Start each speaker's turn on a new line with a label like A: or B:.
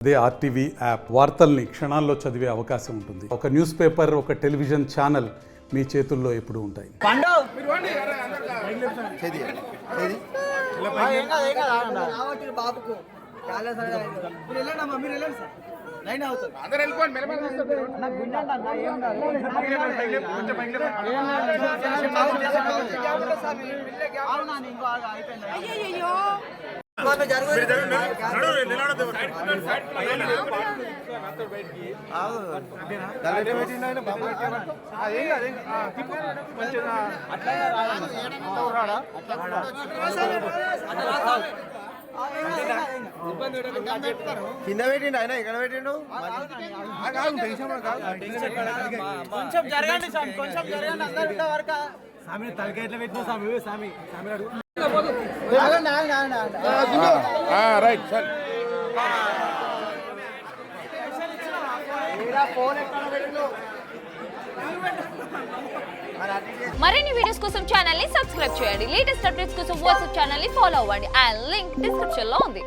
A: అదే RTV app వార్తల్ని క్షణాల్లో చదివే అవకాశం ఉంటుంది. ఒక న్యూస్ పేపర్, ఒక టెలివిజన్ ఛానల్ మీ చేతుల్లో ఎప్పుడూ ఉంటాయి.
B: కింద పెట్టిండు ఆయన, ఇక్కడ పెట్టిండు. కొంచెం జరగండి స్వామి, కొంచెం జరగండి. అందరూ వరకు స్వామి తలకాయ ఎట్లా పెట్టినా స్వామి, స్వామి స్వామి అడుగు.
C: Right sir.
D: మరిన్ని వీడియోస్ కోసం ఛానల్ ని సబ్స్క్రైబ్ చేయండి. లేటెస్ట్ అప్డేట్స్ కోసం వాట్సాప్ ఛానల్ ని ఫాలో అవ్వండి. ఆ లింక్ డిస్క్రిప్షన్ లో ఉంది.